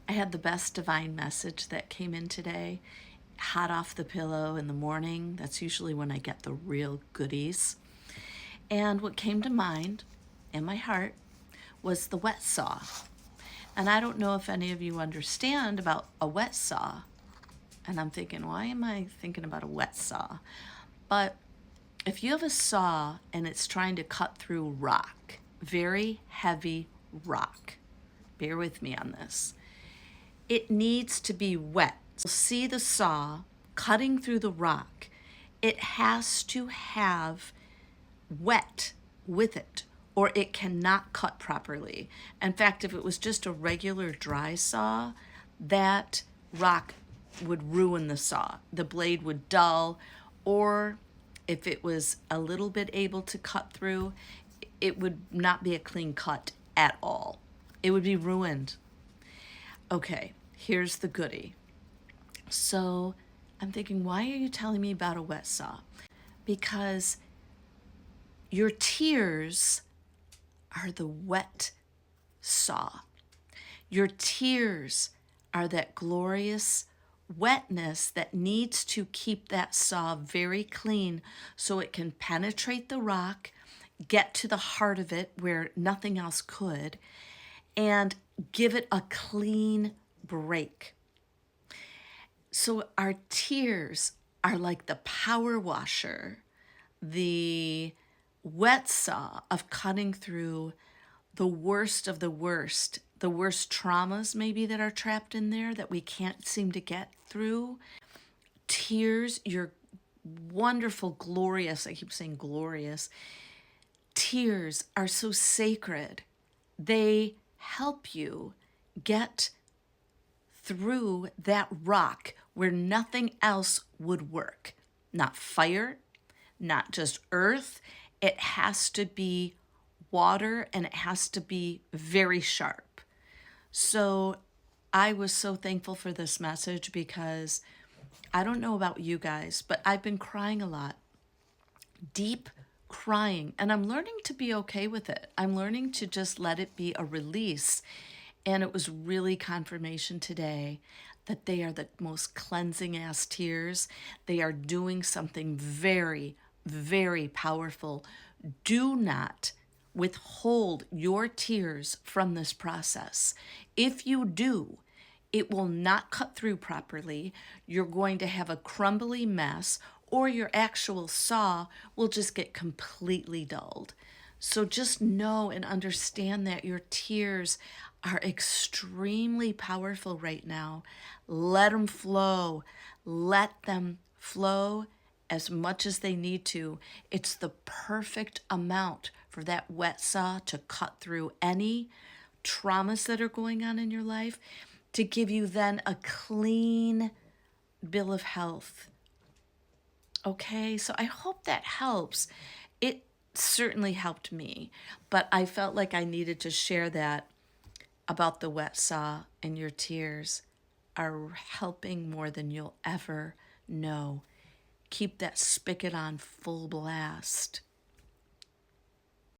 I had the best divine message that came in today, hot off the pillow in the morning. That's usually when I get the real goodies. And what came to mind in my heart was the wet saw. And I don't know if any of you understand about a wet saw. And I'm thinking, why am I thinking about a wet saw? But if you have a saw and it's trying to cut through rock, very heavy rock, bear with me on this, it needs to be wet. So see the saw cutting through the rock. It has to have wet with it, or it cannot cut properly. In fact, if it was just a regular dry saw, that rock would ruin the saw. The blade would dull, or if it was a little bit able to cut through, it would not be a clean cut at all. It would be ruined. Okay, here's the goodie. So I'm thinking, why are you telling me about a wet saw? Because your tears are the wet saw. Your tears are that glorious wetness that needs to keep that saw very clean so it can penetrate the rock, get to the heart of it where nothing else could, and give it a clean break. So our tears are like the power washer, the wet saw of cutting through the worst of the worst traumas maybe that are trapped in there that we can't seem to get through. Tears, your wonderful, glorious, I keep saying glorious, tears are so sacred. They help you get through that rock where nothing else would work. Not fire, not just earth. It has to be water and it has to be very sharp. So I was so thankful for this message because I don't know about you guys, but I've been crying a lot. Deep crying. And I'm learning to be okay with it. I'm learning to just let it be a release. And it was really confirmation today that they are the most cleansing ass tears. They are doing something very, very powerful. Do not withhold your tears from this process. If you do, it will not cut through properly. You're going to have a crumbly mess, or your actual saw will just get completely dulled. So just know and understand that your tears are extremely powerful right now. Let them flow. Let them flow as much as they need to. It's the perfect amount for that wet saw to cut through any traumas that are going on in your life, to give you then a clean bill of health. Okay, so I hope that helps. It certainly helped me, but I felt like I needed to share that about the wet saw, and your tears are helping more than you'll ever know. Keep that spigot on full blast.